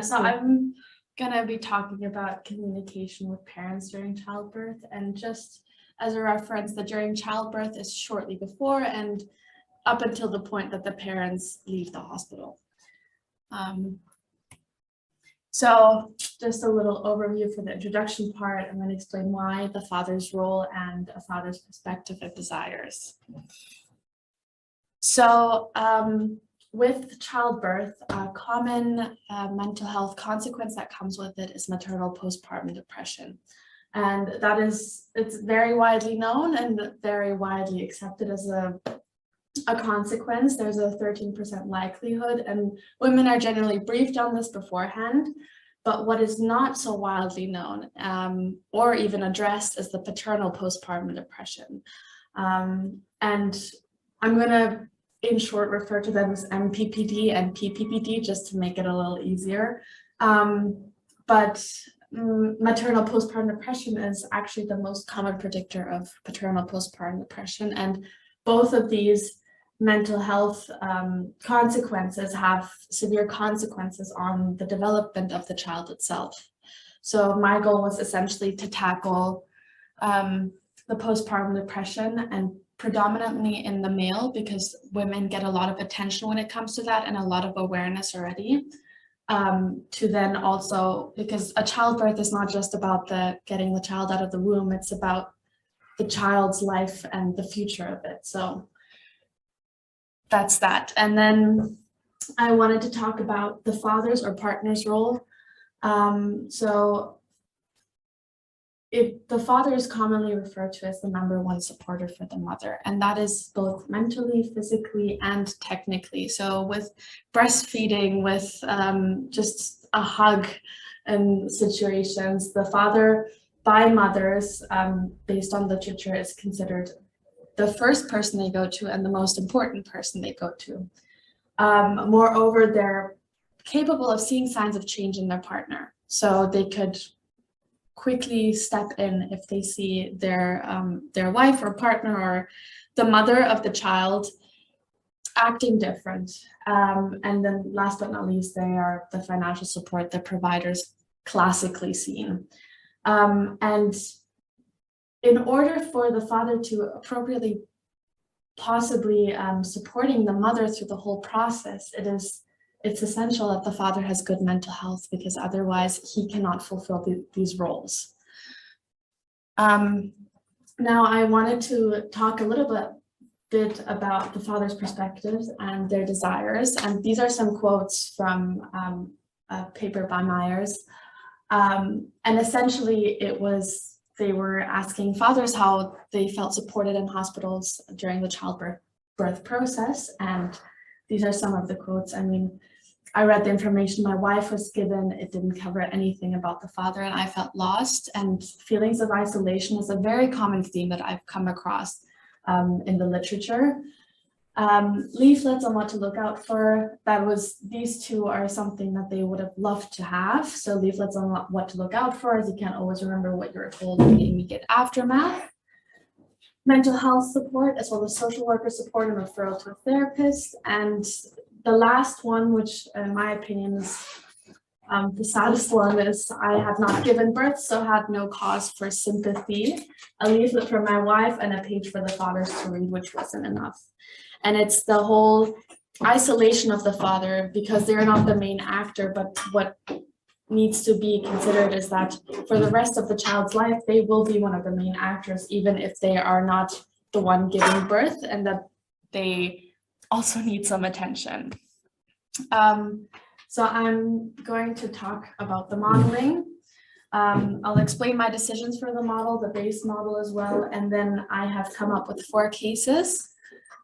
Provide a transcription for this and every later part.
So I'm gonna be talking about communication with parents during childbirth, and just as a reference, that during childbirth is shortly before and up until the point that the parents leave the hospital. So just a little overview for the introduction part. I'm going to explain why, the father's role, and a father's perspective and desires. So with childbirth, a common mental health consequence that comes with it is maternal postpartum depression. And it's very widely known and very widely accepted as a consequence. There's a 13% likelihood, and women are generally briefed on this beforehand. But what is not so widely known or even addressed is the paternal postpartum depression. And I'm going to, in short, refer to them as MPPD and PPPD just to make it a little easier. But maternal postpartum depression is actually the most common predictor of paternal postpartum depression. And both of these mental health consequences have severe consequences on the development of the child itself. So my goal was essentially to tackle the postpartum depression, and predominantly in the male, because women get a lot of attention when it comes to that and a lot of awareness already. To then also, because a childbirth is not just about getting the child out of the womb, it's about the child's life and the future of it. So that's that. And then I wanted to talk about the father's or partner's role. The father is commonly referred to as the number one supporter for the mother, and that is both mentally, physically, and technically. So with breastfeeding, with just a hug and situations, the father by mothers, based on literature, is considered the first person they go to and the most important person they go to. Moreover, they're capable of seeing signs of change in their partner. So they could quickly step in if they see their wife or partner or the mother of the child acting different. And then last but not least, they are the financial support that providers classically seen. And in order for the father to appropriately possibly supporting the mother through the whole process, it's essential that the father has good mental health, because otherwise he cannot fulfill these roles. Now I wanted to talk a little bit about the father's perspectives and their desires, and these are some quotes from a paper by Myers. And essentially they were asking fathers how they felt supported in hospitals during the childbirth process. And these are some of the quotes. I mean, I read the information my wife was given. It didn't cover anything about the father, and I felt lost. And feelings of isolation is a very common theme that I've come across in the literature. Leaflets on what to look out for. These two are something that they would have loved to have. So leaflets on what to look out for, as you can't always remember what you were told in the immediate aftermath. Mental health support, as well as social worker support and referral to a therapist. And the last one, which in my opinion is the saddest one, is I had not given birth, so had no cause for sympathy. A leaflet from my wife and a page for the fathers to read, which wasn't enough. And it's the whole isolation of the father, because they're not the main actor, but what needs to be considered is that for the rest of the child's life, they will be one of the main actors, even if they are not the one giving birth, and that they also need some attention. So I'm going to talk about the modeling. I'll explain my decisions for the model, the base model as well, and then I have come up with 4 cases.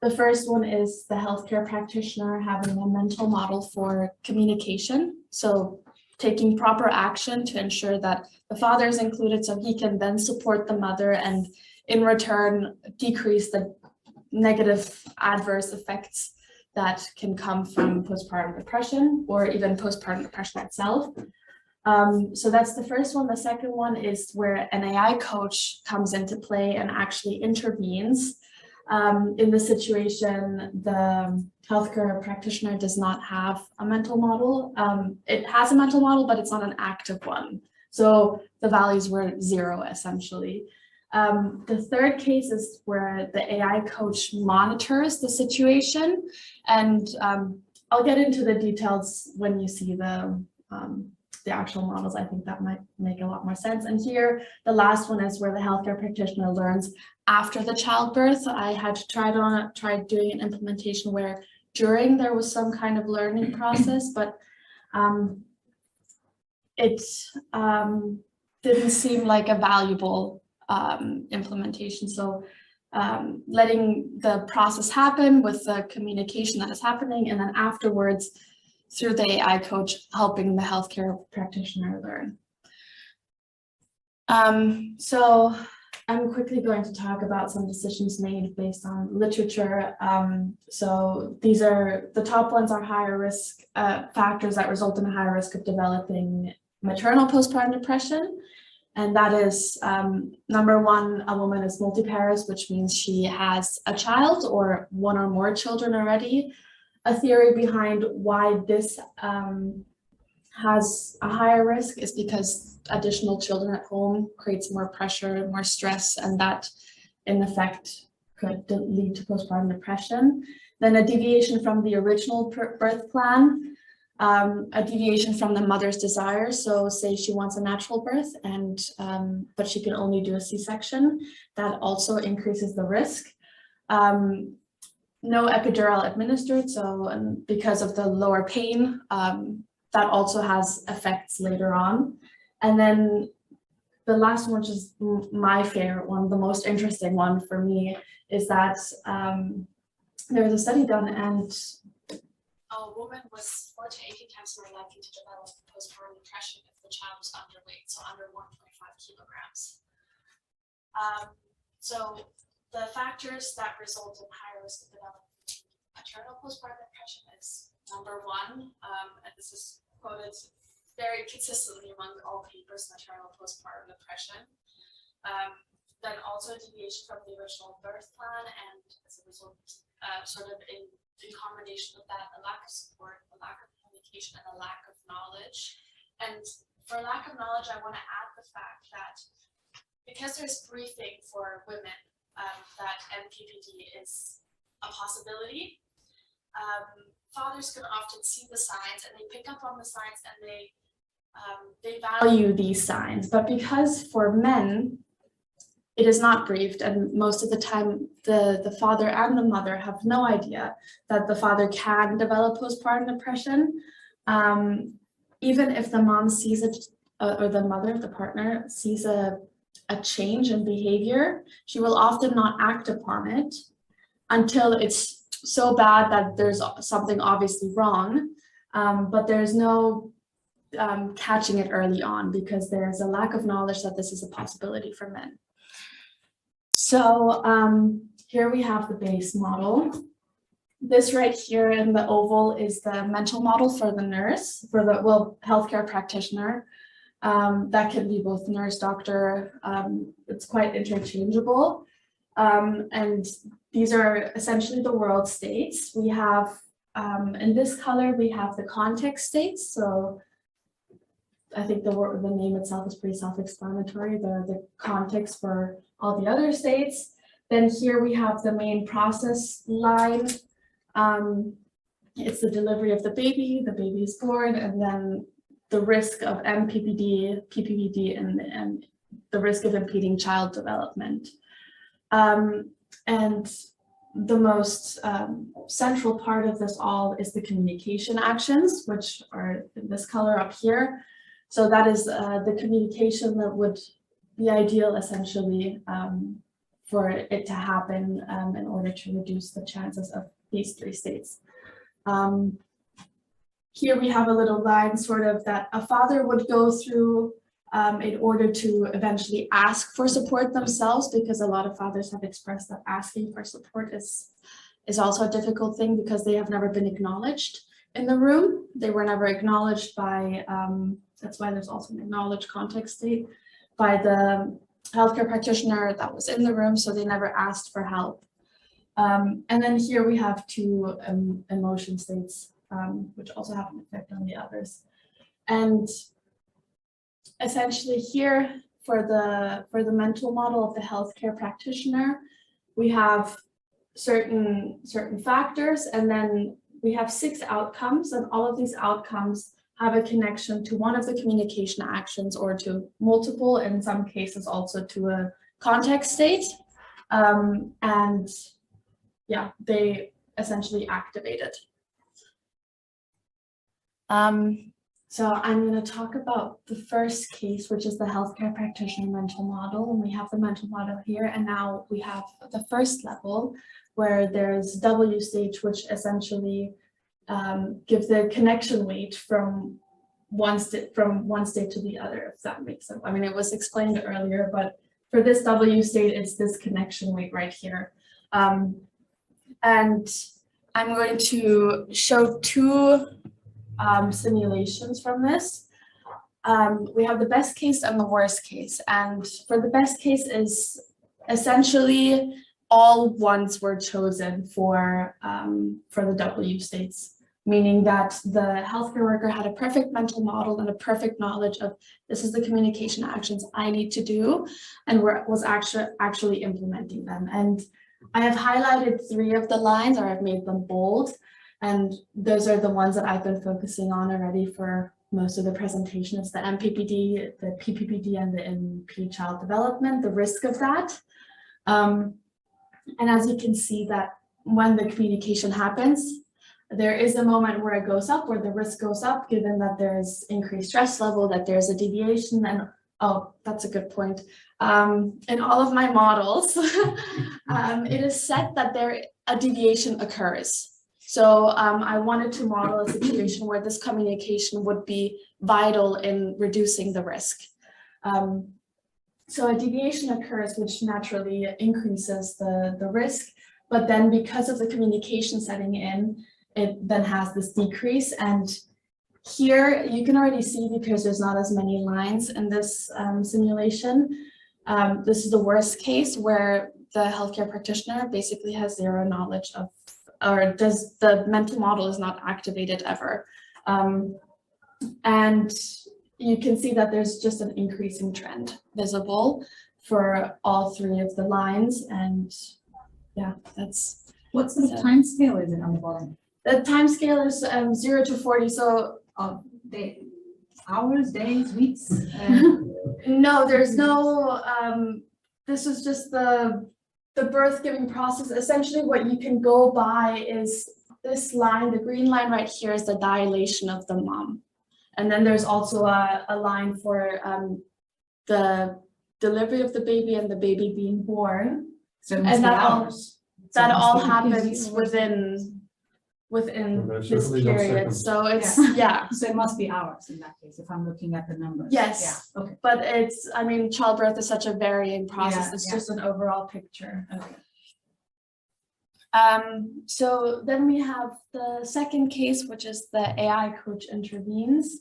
The first one is the healthcare practitioner having a mental model for communication. So taking proper action to ensure that the father is included, so he can then support the mother and in return decrease the negative adverse effects that can come from postpartum depression or even postpartum depression itself. So that's the first one. The second one is where an AI coach comes into play and actually intervenes. In the situation, the healthcare practitioner does not have a mental model. It has a mental model, but it's not an active one. So the values were 0 essentially. The third case is where the AI coach monitors the situation, and I'll get into the details when you see the actual models. I think that might make a lot more sense. And here, the last one is where the healthcare practitioner learns after the childbirth. I had tried doing an implementation where during there was some kind of learning process, but it didn't seem like a valuable implementation. So letting the process happen with the communication that is happening, and then afterwards through the AI coach helping the healthcare practitioner learn. So I'm quickly going to talk about some decisions made based on literature. So these are, the top ones are higher risk factors that result in a higher risk of developing maternal postpartum depression. And that is, number one, a woman is multiparous, which means she has a child or one or more children already. A theory behind why this has a higher risk is because additional children at home creates more pressure, more stress, and that in effect could lead to postpartum depression. Then a deviation from the original birth plan, a deviation from the mother's desire. So say she wants a natural birth and but she can only do a C-section, that also increases the risk. No epidural administered, so because of the lower pain, that also has effects later on. And then the last one, which is my favorite one, the most interesting one for me, is that there was a study done, and a woman was 4 to 18 times more likely to develop postpartum depression if the child was underweight, so under 1.5 kilograms. So the factors that result in higher risk of developing maternal postpartum depression is number one, and this is quoted very consistently among all papers, maternal postpartum depression. Then also deviation from the original birth plan, and as a result, sort of in combination with that, a lack of support, a lack of communication, and a lack of knowledge. And for lack of knowledge, I want to add the fact that because there's briefing for women that MPPD is a possibility, fathers can often see the signs and they pick up on the signs and they value these signs. But because for men, it is not briefed, and most of the time the father and the mother have no idea that the father can develop postpartum depression. Even if the mom sees it, or the mother, the partner, sees a change in behavior, she will often not act upon it until it's so bad that there's something obviously wrong, but there's no catching it early on because there's a lack of knowledge that this is a possibility for men. So here we have the base model. This right here in the oval is the mental model for the nurse, for the, well, healthcare practitioner. That can be both nurse, doctor, it's quite interchangeable. And these are essentially the world states. We have, in this color, we have the context states. So I think the name itself is pretty self-explanatory. The context for all the other states. Then here we have the main process line. It's the delivery of the baby is born, and then the risk of MPPD, PPPD, and the risk of impeding child development. And the most central part of this all is the communication actions, which are in this color up here. So that is the communication that would be ideal essentially for it to happen in order to reduce the chances of these three states. Here we have a little line sort of that a father would go through in order to eventually ask for support themselves, because a lot of fathers have expressed that asking for support is also a difficult thing because they have never been acknowledged in the room. They were never acknowledged by, that's why there's also an acknowledged context state, by the healthcare practitioner that was in the room, so they never asked for help. And then here we have two emotion states, which also have an effect on the others. And essentially here for the mental model of the healthcare practitioner, we have certain factors, and then we have 6 outcomes, and all of these outcomes have a connection to one of the communication actions or to multiple, in some cases also to a context state. And yeah, they essentially activate it. So I'm going to talk about the first case, which is the healthcare practitioner mental model. And we have the mental model here. And now we have the first level where there's W stage, which essentially gives the connection weight from one state to the other, if that makes sense. I mean, it was explained earlier, but for this W state, it's this connection weight right here. And I'm going to show 2 simulations from this. We have the best case and the worst case. And for the best case is essentially all ones were chosen for the W states, meaning that the healthcare worker had a perfect mental model and a perfect knowledge of this is the communication actions I need to do, and was actually implementing them. And I have highlighted 3 of the lines, or I've made them bold. And those are the ones that I've been focusing on already for most of the presentation. It's the MPPD, the PPPD, and the NP child development, the risk of that. And as you can see that when the communication happens, there is a moment where it goes up, where the risk goes up, given that there's increased stress level, that there's a deviation. And oh, that's a good point. In all of my models, it is set that a deviation occurs. So I wanted to model a situation where this communication would be vital in reducing the risk. So a deviation occurs, which naturally increases the risk, but then because of the communication setting in, it then has this decrease. And here you can already see, because there's not as many lines in this simulation, this is the worst case where the healthcare practitioner basically has 0 knowledge of, or the mental model is not activated ever. And you can see that there's just an increasing trend visible for all 3 of the lines. And yeah, that's... What sort of time scale is it on the bottom? The time scale is 0 to 40. So hours, days, weeks? No, there's no, this is just the birth giving process. Essentially what you can go by is this line, the green line right here is the dilation of the mom. And then there's also a line for the delivery of the baby and the baby being born. So and that all happens within this period. So it's, yeah. So it must be hours in that case, if I'm looking at the numbers. Yes. Yeah. Okay. But it's, I mean, childbirth is such a varying process. Yeah, it's just an overall picture. Okay. So then we have the second case, which is the AI coach intervenes.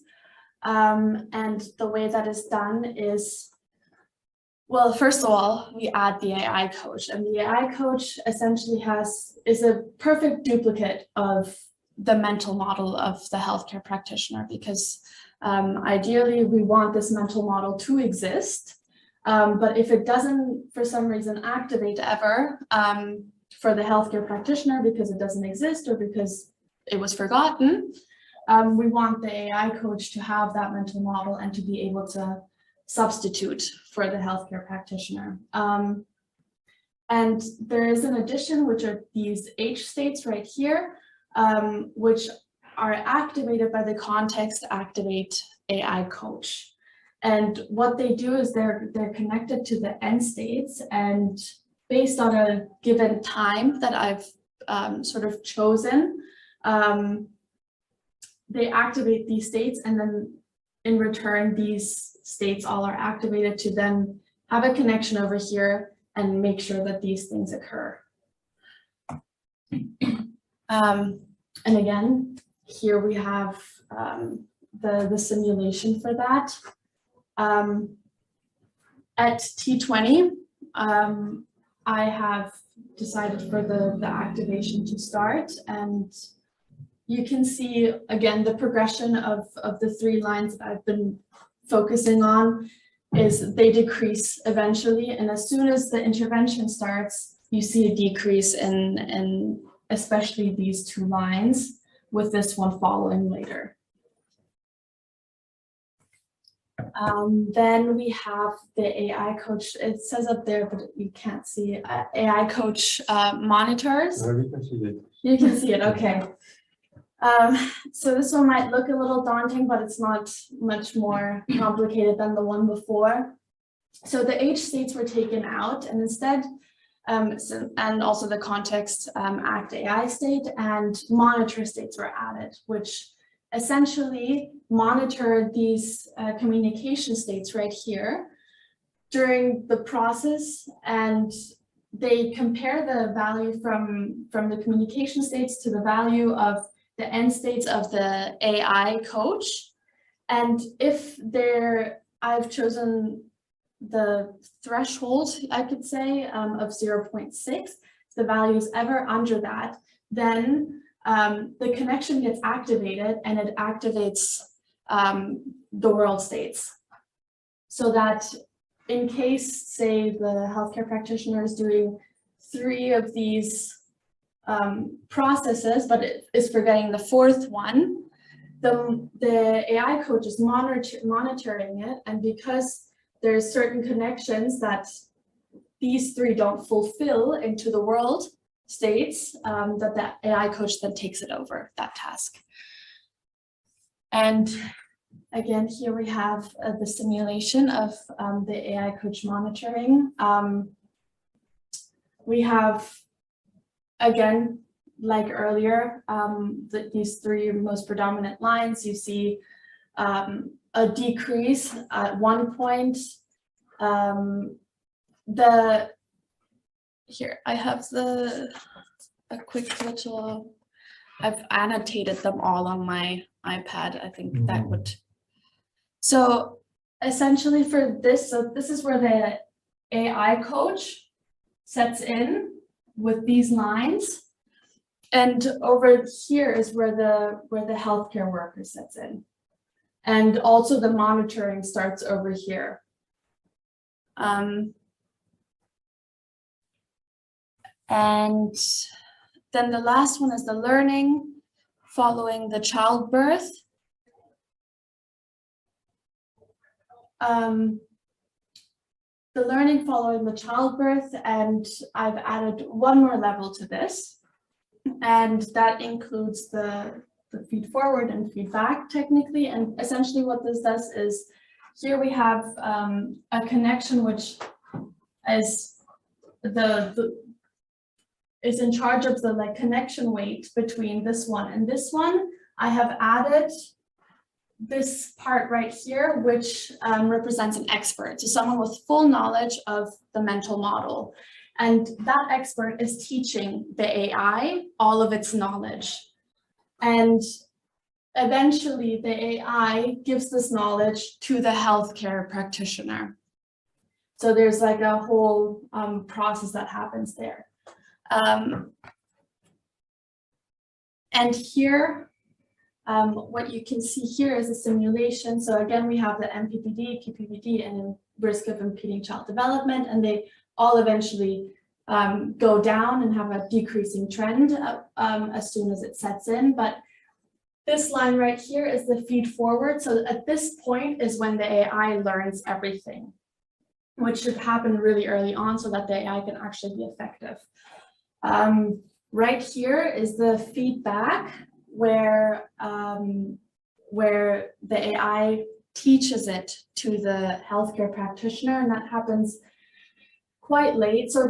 And the way that is done is, well, first of all, we add the AI coach, and the AI coach essentially is a perfect duplicate of the mental model of the healthcare practitioner, because ideally we want this mental model to exist. But if it doesn't, for some reason, activate ever for the healthcare practitioner because it doesn't exist or because it was forgotten, we want the AI coach to have that mental model and to be able to substitute for the healthcare practitioner. And there is an addition, which are these H states right here, which are activated by the context activate AI coach. And what they do is they're connected to the end states, and based on a given time that I've sort of chosen, they activate these states, and then in return, these states all are activated to then have a connection over here and make sure that these things occur. And again, here we have the simulation for that. At T20, I have decided for the activation to start. And you can see, again, the progression of the 3 lines that I've been focusing on is they decrease eventually. And as soon as the intervention starts, you see a decrease in especially these 2 lines, with this one following later. Then we have the AI coach. It says up there, but you can't see it. AI coach monitors. We can see it. You can see it, okay. So this one might look a little daunting, but it's not much more complicated than the one before. So the age states were taken out, and instead, and also the context act AI state and monitor states were added, which essentially monitor these communication states right here during the process, and they compare the value from the communication states to the value of the end states of the AI coach. And if I've chosen the threshold, I could say, of 0.6, if the value is ever under that, then the connection gets activated and it activates the world states. So that in case, say, the healthcare practitioner is doing 3 of these processes, but it is forgetting the 4th one, the AI coach is monitoring it, and because there's certain connections that these 3 don't fulfill into the world states, that AI coach then takes it over, that task. And again, here we have the simulation of the AI coach monitoring. We have, again, like earlier, these 3 most predominant lines, you see a decrease at one point. Here I have a quick little, I've annotated them all on my iPad. I think that would. So essentially for this, so this is where the AI coach sets in with these lines. And over here is where the healthcare worker sets in. And also the monitoring starts over here. And then the last one is the learning following the childbirth. The learning following the childbirth, and I've added one more level to this, and that includes the feed forward and feedback technically. And essentially what this does is, here we have a connection which is is in charge of the connection weight between this one and this one. I have added this part right here, which represents an expert, so someone with full knowledge of the mental model. And that expert is teaching the AI all of its knowledge. And eventually the AI gives this knowledge to the healthcare practitioner. So there's like a whole process that happens there. And here, what you can see here is a simulation. So again, we have the MPPD, PPPD, and risk of impeding child development, and they all eventually go down and have a decreasing trend as soon as it sets in. But this line right here is the feed forward. So at this point is when the AI learns everything, which should happen really early on so that the AI can actually be effective. Right here is the feedback where the AI teaches it to the healthcare practitioner, and that happens quite late. So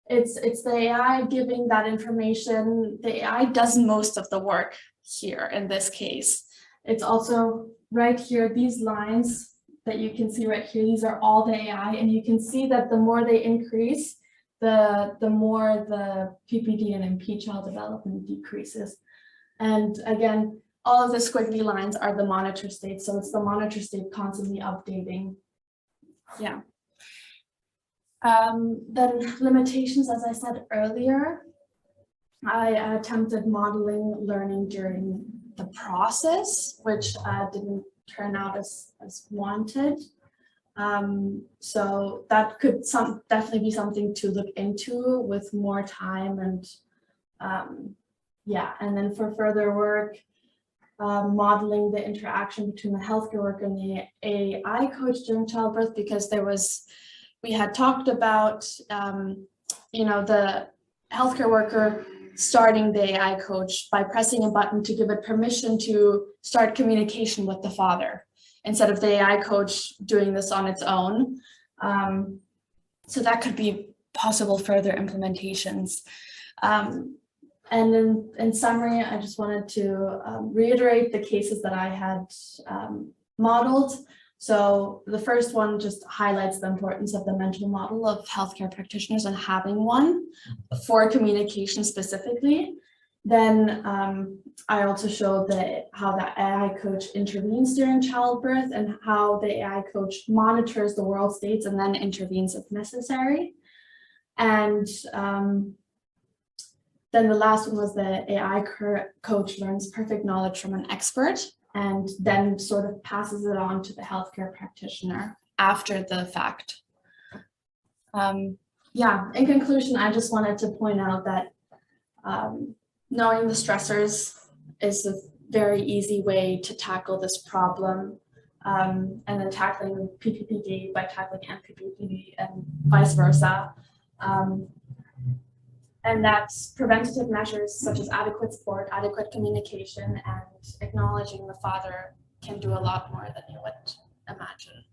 it's the AI giving that information. The AI does most of the work here in this case. It's also right here, these lines that you can see right here, these are all the AI, and you can see that the more they increase, the more the PPD and MP child development decreases. And again, all of the squiggly lines are the monitor state. So it's the monitor state constantly updating. Yeah. Then limitations, as I said earlier, I attempted modeling learning during the process, which didn't turn out as wanted. So that could definitely be something to look into with more time and yeah, and then for further work, modeling the interaction between the healthcare worker and the AI coach during childbirth, because we had talked about, you know, the healthcare worker starting the AI coach by pressing a button to give it permission to start communication with the father, instead of the AI coach doing this on its own. So that could be possible further implementations. And in summary, I just wanted to reiterate the cases that I had modeled. So the first one just highlights the importance of the mental model of healthcare practitioners and having one for communication specifically. Then I also showed how the AI coach intervenes during childbirth and how the AI coach monitors the world states and then intervenes if necessary. And then the last one was the AI coach learns perfect knowledge from an expert and then sort of passes it on to the healthcare practitioner after the fact. Yeah, in conclusion, I just wanted to point out that knowing the stressors is a very easy way to tackle this problem, and then tackling PPPD by tackling MPPD and vice versa. And that's preventative measures such as adequate support, adequate communication, and acknowledging the father can do a lot more than you would imagine.